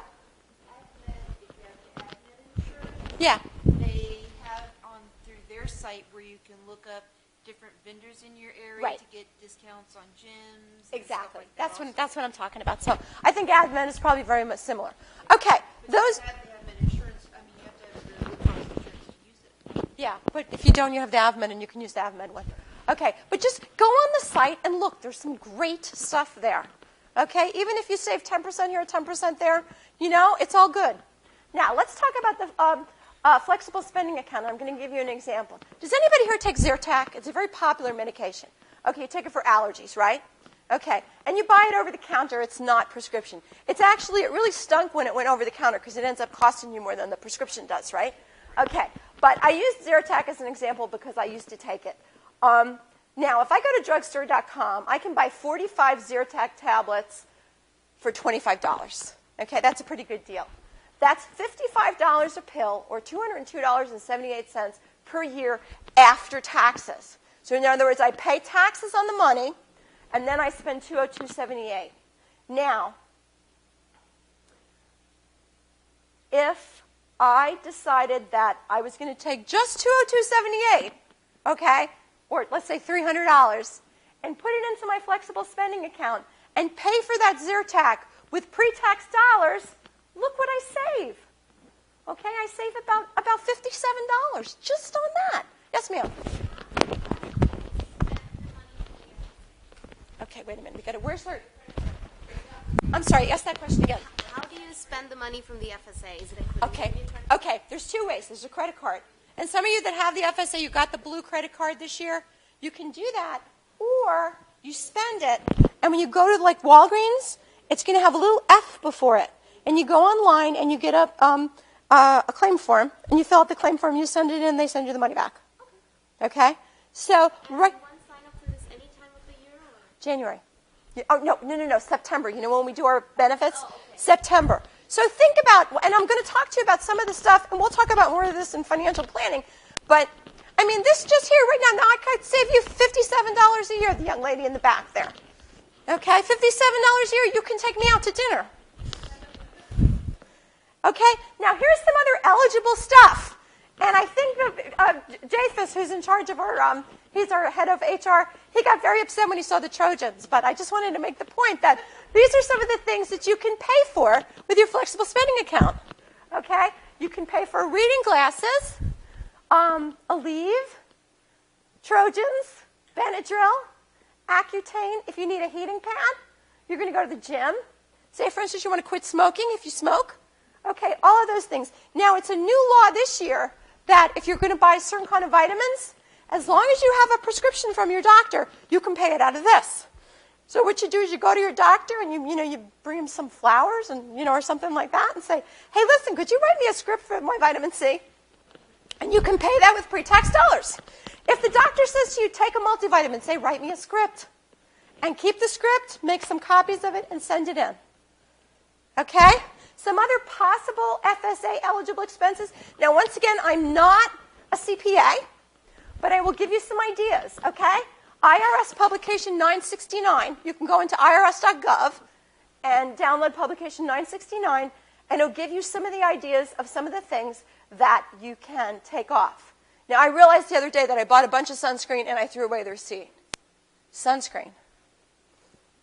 Yeah. They have on through their site where you can look up different vendors in your area Right. to get discounts on gyms. And Exactly. Stuff like that That's what I'm talking about. So I think admin is probably very much similar. Okay. Those. You have to have an insurance. I mean, you have to have the Blue Cross insurance to use it. Yeah, but if you don't, you have the AvMed, and you can use the AvMed one. Okay, but just go on the site and look. There's some great stuff there. Okay, even if you save 10% here or 10% there, you know, it's all good. Now, let's talk about the flexible spending account. I'm going to give you an example. Does anybody here take Zyrtec? It's a very popular medication. Okay, you take it for allergies, right? Okay, and you buy it over the counter. It's not prescription. It's actually, it really stunk when it went over the counter because it ends up costing you more than the prescription does, right? Okay, but I used Zyrtec as an example because I used to take it. Now, if I go to drugstore.com, I can buy 45 Zyrtec tablets for $25. Okay, that's a pretty good deal. That's $55 a pill, or $202.78 per year after taxes. So in other words, I pay taxes on the money, and then I spend $202.78. Now, if I decided that I was going to take just $202.78, okay, or let's say $300, and put it into my flexible spending account and pay for that Zyrtec with pre-tax dollars, look what I save. Okay, I save about $57 just on that. Yes, ma'am. Okay, wait a minute. We got to. Where's her? I'm sorry. Ask that question again. How do you spend the money from the FSA? Is it included? Okay. Okay. There's two ways. There's a credit card, and some of you that have the FSA, you got the blue credit card this year. You can do that, or you spend it, and when you go to like Walgreens, it's going to have a little F before it, and you go online and you get a claim form, and you fill out the claim form. You send it in, they send you the money back. Okay. So right. One sign up for this any time of the year? Or? January. Oh, no, September. You know when we do our benefits? Oh, okay. September. So think about, and I'm going to talk to you about some of the stuff, and we'll talk about more of this in financial planning. But, I mean, this just here right now I could save you $57 a year, the young lady in the back there. Okay, $57 a year, you can take me out to dinner. Okay, now here's some other eligible stuff. And I think Japhus, who's in charge of our, he's our head of HR, he got very upset when he saw the Trojans. But I just wanted to make the point that these are some of the things that you can pay for with your flexible spending account. Okay? You can pay for reading glasses, Aleve, Trojans, Benadryl, Accutane. If you need a heating pad, you're going to go to the gym. Say, for instance, you want to quit smoking if you smoke. Okay, all of those things. Now, it's a new law this year that if you're going to buy certain kind of vitamins, as long as you have a prescription from your doctor, you can pay it out of this. So what you do is you go to your doctor and you bring him some flowers and or something like that and say, hey, listen, could you write me a script for my vitamin C? And you can pay that with pre-tax dollars. If the doctor says to you, take a multivitamin, say, write me a script. And keep the script, make some copies of it, and send it in. Okay? Some other possible FSA eligible expenses. Now, once again, I'm not a CPA, but I will give you some ideas, okay? IRS publication 969. You can go into irs.gov and download publication 969, and it'll give you some of the ideas of some of the things that you can take off. Now, I realized the other day that I bought a bunch of sunscreen and I threw away the receipt. Sunscreen,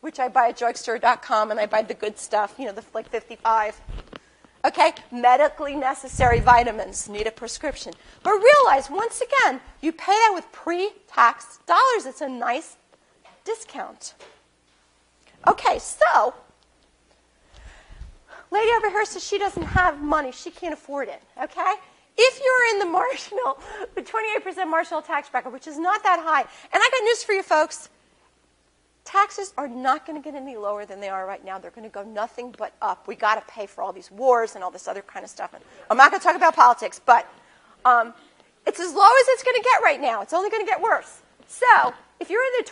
which I buy at drugstore.com, and I buy the good stuff, like 55. Okay, medically necessary vitamins need a prescription. But realize, once again, you pay that with pre-tax dollars. It's a nice discount. Okay, so, lady over here says she doesn't have money. She can't afford it, okay? If you're in the 28% marginal tax bracket, which is not that high, and I got news for you folks, taxes are not going to get any lower than they are right now. They're going to go nothing but up. We got to pay for all these wars and all this other kind of stuff. And I'm not going to talk about politics, but it's as low as it's going to get right now. It's only going to get worse. So if you're in the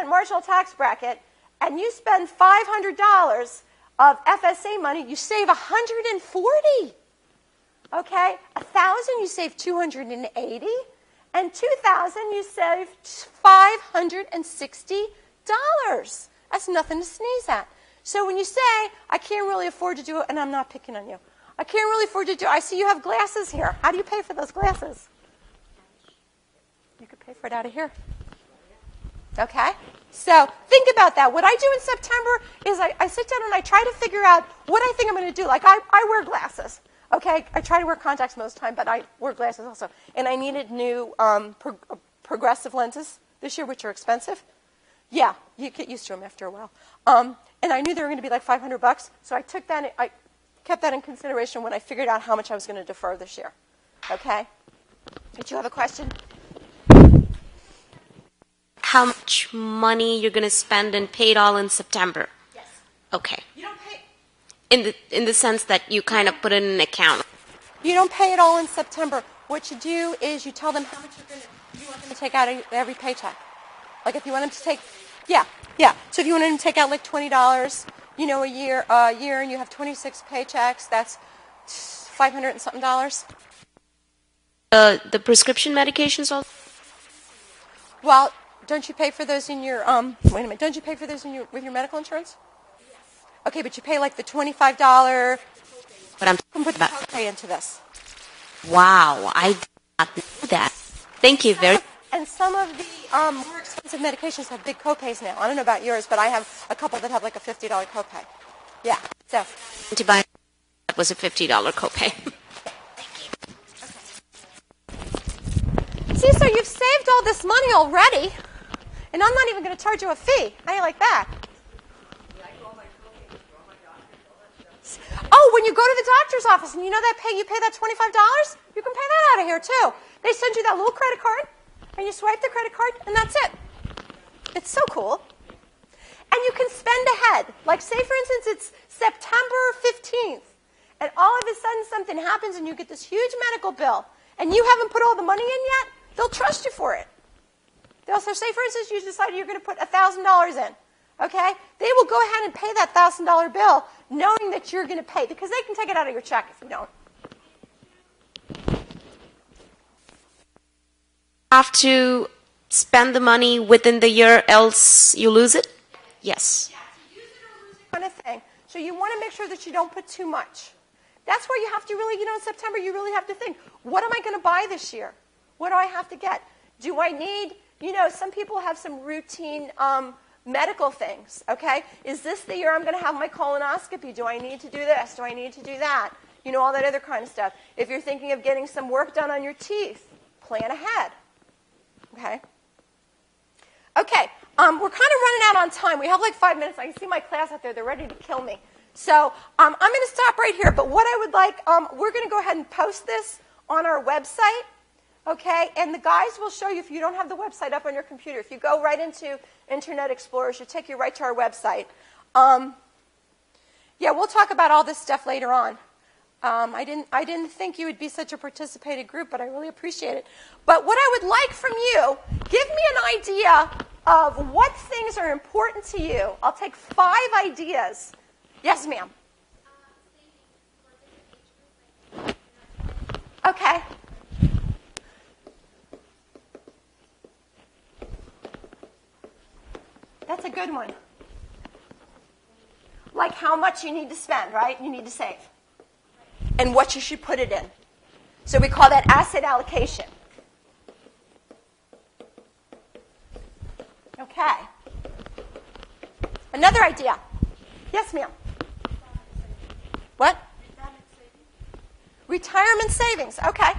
28% marginal tax bracket and you spend $500 of FSA money, you save $140. Okay, 1,000 you save $280, and 2,000 you save $560. That's nothing to sneeze at. So when you say, I can't really afford to do it, and I'm not picking on you, I can't really afford to do it. I see you have glasses here. How do you pay for those glasses? You could pay for it out of here. Okay? So think about that. What I do in September is I sit down and I try to figure out what I think I'm going to do. Like I wear glasses. Okay? I try to wear contacts most of the time, but I wear glasses also. And I needed new progressive lenses this year, which are expensive. Yeah, you get used to them after a while. And I knew they were going to be like $500, so I took that. I kept that in consideration when I figured out how much I was going to defer this year. Okay? Did you have a question? How much money you're going to spend and pay it all in September? Yes. Okay. You don't pay. In the sense that you kind of put it in an account. You don't pay it all in September. What you do is you tell them how much you want them to take out of every paycheck. Like if you want them to take, yeah. So if you want them to take out like $20, a year, and you have 26 paychecks, that's $500 and something. The prescription medications also? Well, don't you pay for those in your wait a minute? Don't you pay for those with your medical insurance? Yes. Okay, but you pay like the $25. But I'm talking about the copay into this. Wow, I did not know that. Thank you very much. And some of the more expensive medications have big copays now. I don't know about yours, but I have a couple that have like a $50 copay. Yeah. So. Antibiotic was a $50 copay. See, so you've saved all this money already, and I'm not even going to charge you a fee. How do you like that? Oh, when you go to the doctor's office and you know you pay that $25, you can pay that out of here too. They send you that little credit card, and you swipe the credit card, and that's it. It's so cool. And you can spend ahead. Like, say, for instance, it's September 15th, and all of a sudden something happens and you get this huge medical bill, and you haven't put all the money in yet, they'll trust you for it. They'll say, for instance, you decided you're going to put $1,000 in. Okay? They will go ahead and pay that $1,000 bill knowing that you're going to pay, because they can take it out of your check if you don't. Have to spend the money within the year, else you lose it? Yes. Yeah, to use it or lose it kind of thing. So you want to make sure that you don't put too much. That's where you have to really, in September, you really have to think, what am I going to buy this year? What do I have to get? Do I need, some people have some routine medical things, okay? Is this the year I'm going to have my colonoscopy? Do I need to do this? Do I need to do that? All that other kind of stuff. If you're thinking of getting some work done on your teeth, plan ahead. Okay? Okay, we're kind of running out on time. We have like 5 minutes. I can see my class out there. They're ready to kill me. So I'm going to stop right here. But what I would like, we're going to go ahead and post this on our website. Okay, and the guys will show you if you don't have the website up on your computer. If you go right into Internet Explorer, it should take you right to our website. Yeah, we'll talk about all this stuff later on. I didn't think you would be such a participated group, but I really appreciate it. But what I would like from you, give me an idea of what things are important to you. I'll take 5 ideas. Yes, ma'am. Okay. That's a good one. Like how much you need to spend, right? You need to save. And what you should put it in. So we call that asset allocation. Okay. Another idea. Yes, ma'am. What? Retirement savings. Okay.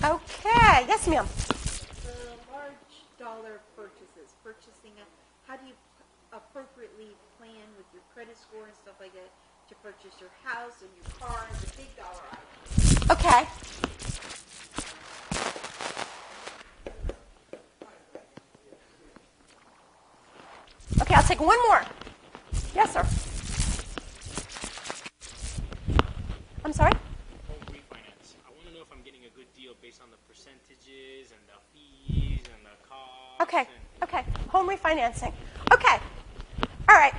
Okay. Yes, ma'am. The large dollar purchases, how do you appropriately plan with your credit score and stuff like that to purchase your house and your car and the big dollar items? Okay. Okay, I'll take one more. Yes, sir. Okay. Okay. Home refinancing. Okay. All right.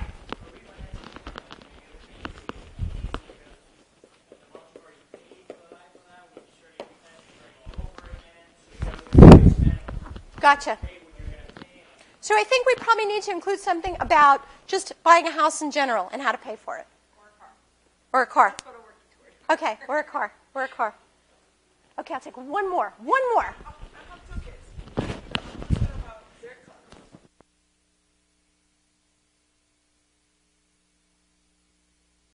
Gotcha. So I think we probably need to include something about just buying a house in general and how to pay for it. Or a car. Okay, or a car. Or a car. Okay, I'll take one more. One more.